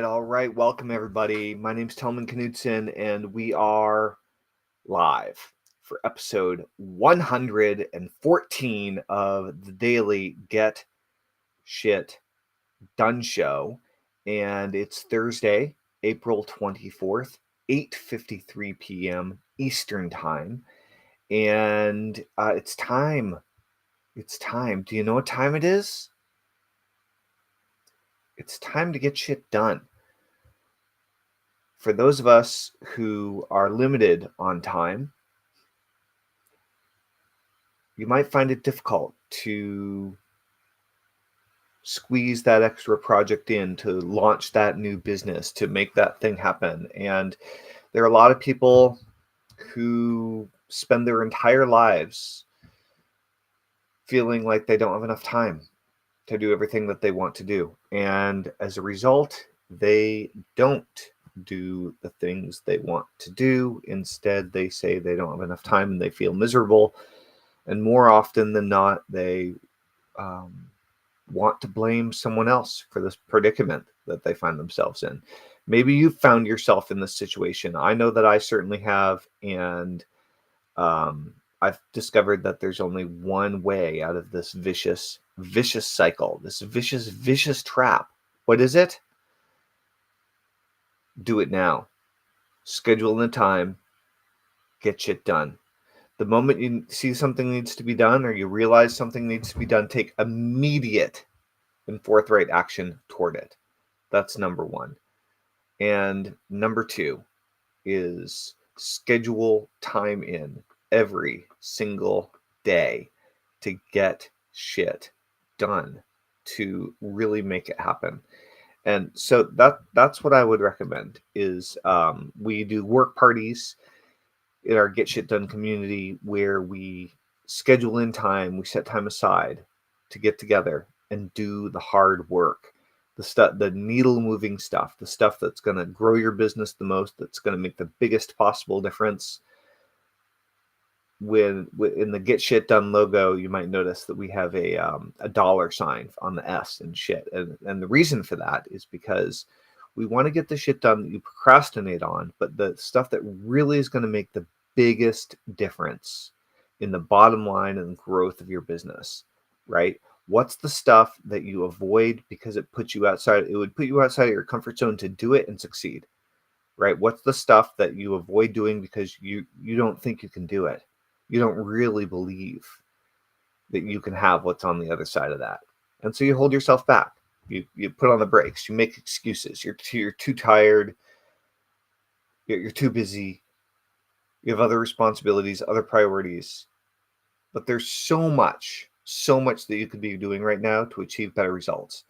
All right, welcome everybody. My name's Tellman and we are live for episode 114 of the daily Get Shit Done show. And it's Thursday, April 24th, 8:53 p.m. Eastern Time. And it's time. It's time. Do you know what time it is? It's time to get shit done. For those of us who are limited on time, you might find it difficult to squeeze that extra project in, to launch that new business, to make that thing happen. And there are a lot of people who spend their entire lives feeling like they don't have enough time to do everything that they want to do. And as a result, they don't do the things they want to do. Instead, they say they don't have enough time and they feel miserable. And more often than not, they want to blame someone else for this predicament that they find themselves in. Maybe you've found yourself in this situation. I know that I certainly have. And I've discovered that there's only one way out of this vicious cycle, this vicious trap. What is it? Do it now. Schedule in the time. Get shit done. The moment you see something needs to be done or you realize something needs to be done, take immediate and forthright action toward it. That's number one. And number two is schedule time in every single day to get shit done, to really make it happen. And so that's what I would recommend is we do work parties in our Get Shit Done community where we schedule in time, we set time aside to get together and do the hard work, the needle moving stuff, the stuff that's going to grow your business the most, that's going to make the biggest possible difference. When in the Get Shit Done logo, you might notice that we have a dollar sign on the S and shit. And the reason for that is because we want to get the shit done that you procrastinate on, but the stuff that really is going to make the biggest difference in the bottom line and growth of your business, right? What's the stuff that you avoid because it puts you outside? It would put you outside of your comfort zone to do it and succeed, right? What's the stuff that you avoid doing because you don't think you can do it? You don't really believe that you can have what's on the other side of that. And so you hold yourself back. You put on the brakes. You make excuses. You're too tired. You're too busy. You have other responsibilities, other priorities. But there's so much that you could be doing right now to achieve better results.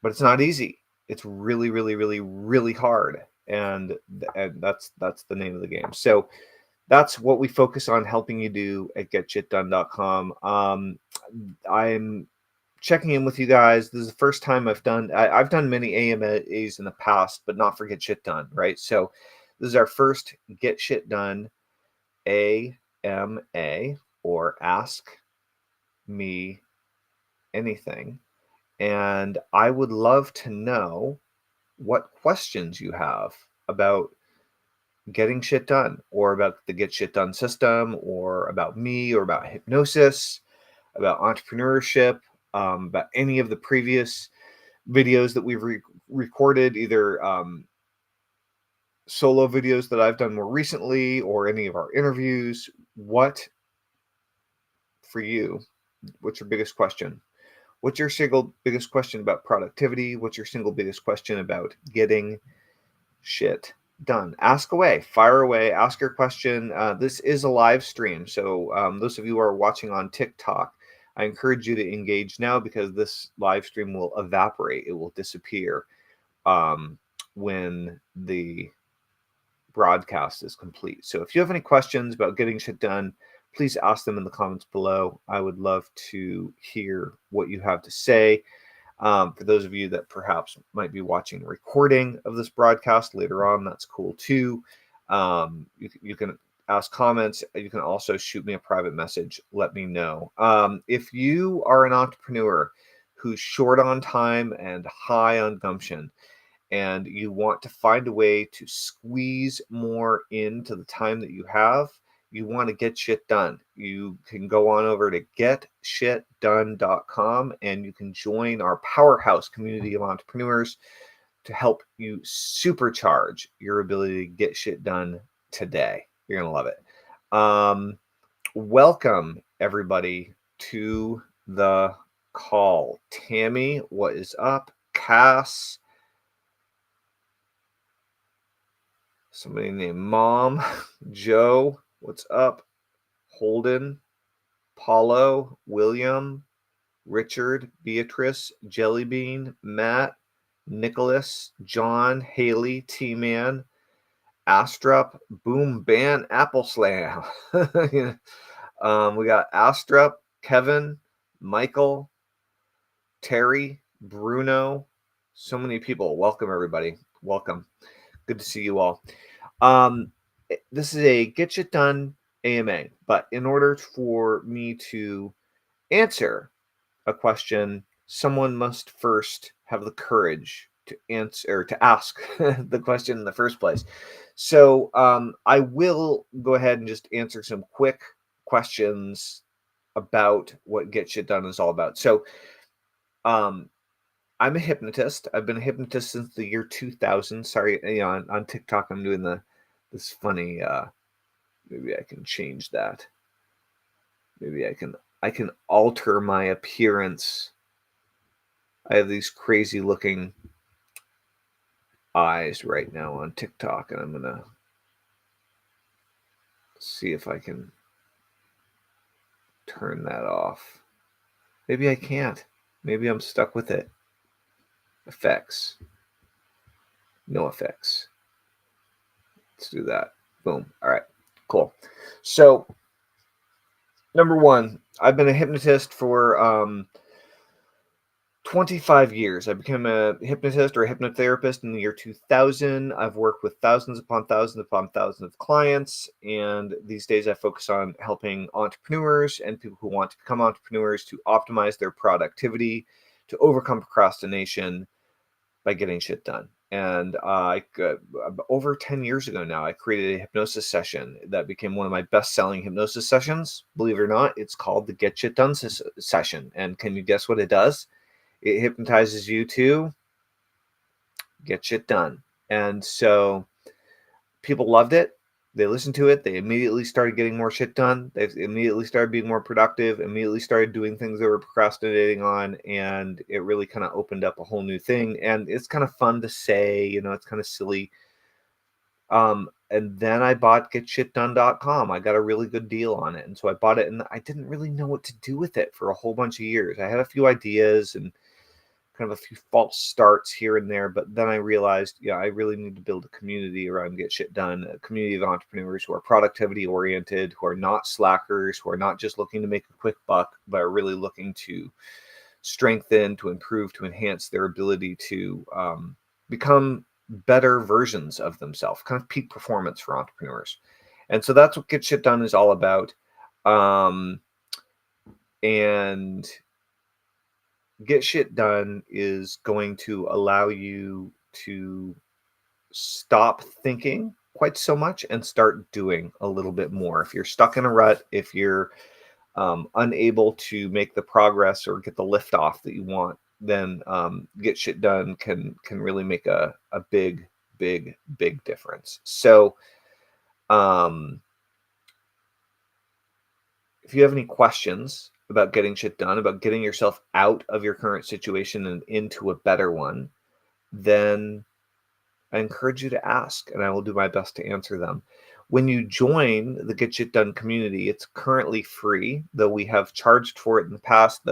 But it's not easy. It's really, really, really, really hard. And that's the name of the game. So that's what we focus on helping you do at getshitdone.com. I'm checking in with you guys. This is the first time I've done many A.M.As in the past, but not for Get Shit Done, right? So this is our first Get Shit Done A.M.A, or Ask Me Anything. And I would love to know what questions you have about getting shit done, or about the Get Shit Done system, or about me, or about hypnosis, about entrepreneurship, about any of the previous videos that we've recorded, either solo videos that I've done more recently, or any of our interviews. What, for you, what's your biggest question? What's your single biggest question about productivity? What's your single biggest question about getting shit done? Ask away, fire away, ask your question. This is a live stream, so those of you who are watching on TikTok, I encourage you to engage now, because this live stream will evaporate. It will disappear when the broadcast is complete. So if you have any questions about getting shit done, please ask them in the comments below. I would love to hear what you have to say. For those of you that perhaps might be watching a recording of this broadcast later on, that's cool too. You can ask comments. You can also shoot me a private message. Let me know. If you are an entrepreneur who's short on time and high on gumption, and you want to find a way to squeeze more into the time that you have, you want to get shit done, you can go on over to getshitdone.com and you can join our powerhouse community of entrepreneurs to help you supercharge your ability to get shit done today. You're going to love it. Welcome everybody to the call. Tammy, what is up? Cass, somebody named Mom, Joe, what's up? Holden, Paulo, William, Richard, Beatrice, Jellybean, Matt, Nicholas, John, Haley, T-Man, Astrup, Boom Ban, Apple Slam. We got Astrup, Kevin, Michael, Terry, Bruno, so many people. Welcome everybody. Welcome. Good to see you all. This is a Get Shit Done AMA, but in order for me to answer a question, someone must first have the courage to answer or to ask the question in the first place. So I will go ahead and just answer some quick questions about what Get Shit Done is all about. So I'm a hypnotist. I've been a hypnotist since the year 2000. Sorry, on TikTok I'm doing this funny. Maybe I can change that. Maybe I can alter my appearance. I have these crazy looking eyes right now on TikTok, and I'm gonna see if I can turn that off. Maybe I can't. Maybe I'm stuck with it. Effects. No effects. Let's do that. Boom. All right. Cool. So, number one, I've been a hypnotist for 25 years. I became a hypnotist or a hypnotherapist in the year 2000. I've worked with thousands upon thousands of clients. And these days I focus on helping entrepreneurs and people who want to become entrepreneurs to optimize their productivity, to overcome procrastination by getting shit done. And over 10 years ago now, I created a hypnosis session that became one of my best-selling hypnosis sessions. Believe it or not, it's called the Get Shit Done session. And can you guess what it does? It hypnotizes you to get shit done. And so people loved it. They listened to it. They immediately started getting more shit done. They immediately started being more productive, immediately started doing things they were procrastinating on. And it really kind of opened up a whole new thing. And it's kind of fun to say, it's kind of silly. And then I bought getshitdone.com. I got a really good deal on it. And so I bought it and I didn't really know what to do with it for a whole bunch of years. I had a few ideas and kind of a few false starts here and there, but then I realized, I really need to build a community around Get Shit Done, a community of entrepreneurs who are productivity oriented, who are not slackers, who are not just looking to make a quick buck, but are really looking to strengthen, to improve, to enhance their ability to become better versions of themselves, kind of peak performance for entrepreneurs. And so that's what Get Shit Done is all about. And Get Shit Done is going to allow you to stop thinking quite so much and start doing a little bit more. If you're stuck in a rut, if you're unable to make the progress or get the lift off that you want, then Get Shit Done can really make a big difference. So if you have any questions about getting shit done, about getting yourself out of your current situation and into a better one, then I encourage you to ask, and I will do my best to answer them. When you join the Get Shit Done community, it's currently free, though we have charged for it in the past.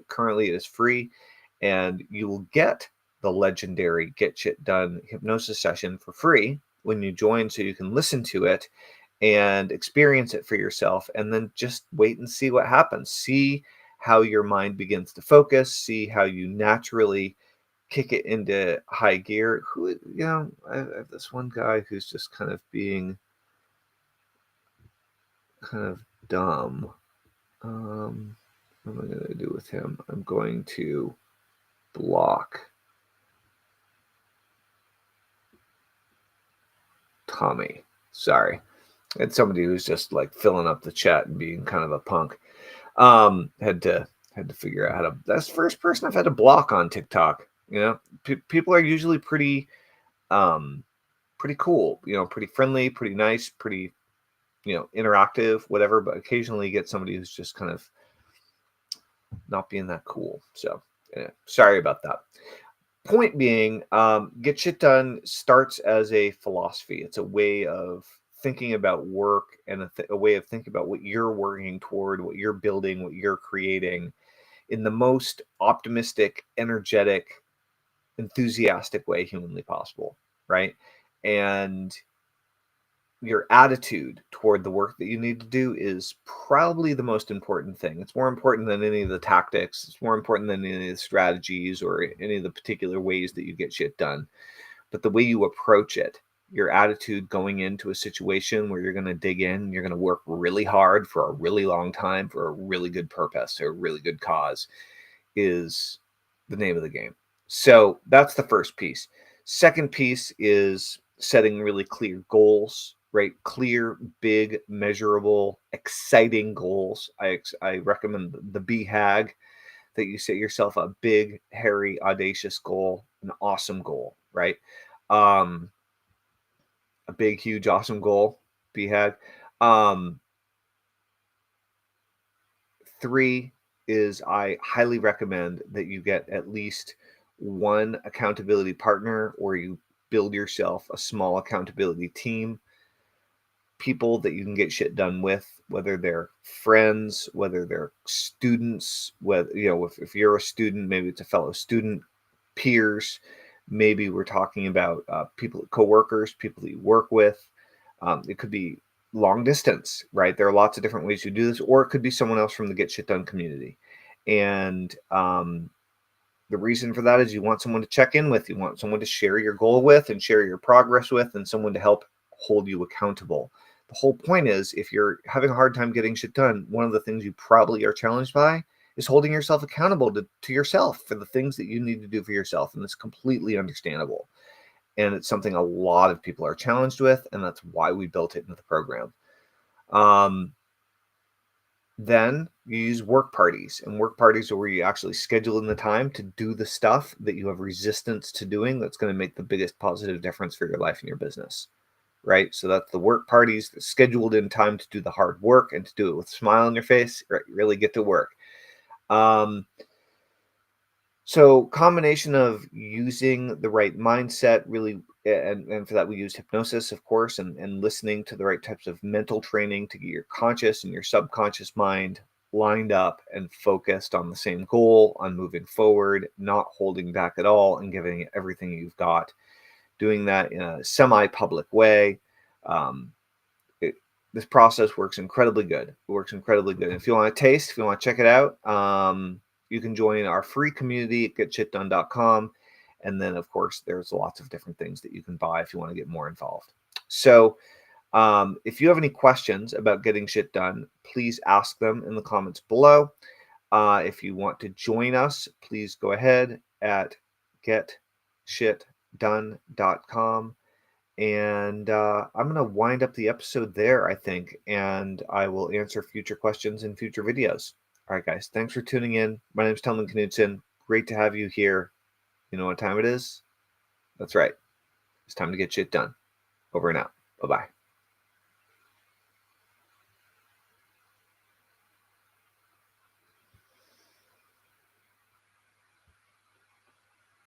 Currently it is free, and you will get the legendary Get Shit Done hypnosis session for free when you join, so you can listen to it and experience it for yourself, and then just wait and see what happens. See how your mind begins to focus, see how you naturally kick it into high gear. I have this one guy who's just kind of being kind of dumb. What am I going to do with him? I'm going to block. Tommy. Sorry. It's somebody who's just like filling up the chat and being kind of a punk. Had to figure out how to. That's the first person I've had to block on TikTok. People are usually pretty cool. Pretty friendly, pretty nice, pretty interactive, whatever. But occasionally you get somebody who's just kind of not being that cool. So sorry about that. Point being, get shit done starts as a philosophy. It's a way of thinking about work and a way of thinking about what you're working toward, what you're building, what you're creating in the most optimistic, energetic, enthusiastic way humanly possible, right? And your attitude toward the work that you need to do is probably the most important thing. It's more important than any of the tactics. It's more important than any of the strategies or any of the particular ways that you get shit done. But the way you approach it, your attitude going into a situation where you're going to dig in, you're going to work really hard for a really long time for a really good purpose or a really good cause is the name of the game. So that's the first piece. Second piece is setting really clear goals, right? Clear, big, measurable, exciting goals. I recommend the BHAG, that you set yourself a big, hairy, audacious goal, an awesome goal, right? A big, huge, awesome goal, BHAG. 3 is I highly recommend that you get at least one accountability partner, or you build yourself a small accountability team, people that you can get shit done with, whether they're friends, whether they're students, whether, if you're a student, maybe it's a fellow student, peers, maybe we're talking about people, coworkers, people that you work with. It could be long distance, right? There are lots of different ways you do this, or it could be someone else from the Get Shit Done community. And the reason for that is you want someone to check in with, you want someone to share your goal with and share your progress with, and someone to help hold you accountable. The whole point is, if you're having a hard time getting shit done, one of the things you probably are challenged by is holding yourself accountable to yourself for the things that you need to do for yourself. And it's completely understandable. And it's something a lot of people are challenged with, and that's why we built it into the program. Then you use work parties, and work parties are where you actually schedule in the time to do the stuff that you have resistance to doing that's going to make the biggest positive difference for your life and your business, right? So that's the work parties, scheduled in time to do the hard work and to do it with a smile on your face, right? Really get to work. So combination of using the right mindset, really, and for that we use hypnosis, of course, and listening to the right types of mental training to get your conscious and your subconscious mind lined up and focused on the same goal, on moving forward, not holding back at all, and giving it everything you've got. Doing that in a semi-public way. This process works incredibly good. It works incredibly good. And if you want to taste, if you want to check it out, you can join our free community at getshitdone.com. And then, of course, there's lots of different things that you can buy if you want to get more involved. So if you have any questions about getting shit done, please ask them in the comments below. If you want to join us, please go ahead at getshitdone.com. And I'm going to wind up the episode there, I think, and I will answer future questions in future videos. All right, guys, thanks for tuning in. My name is Tellman Knudsen. Great to have you here. You know what time it is? That's right. It's time to get shit done. Over and out. Bye-bye.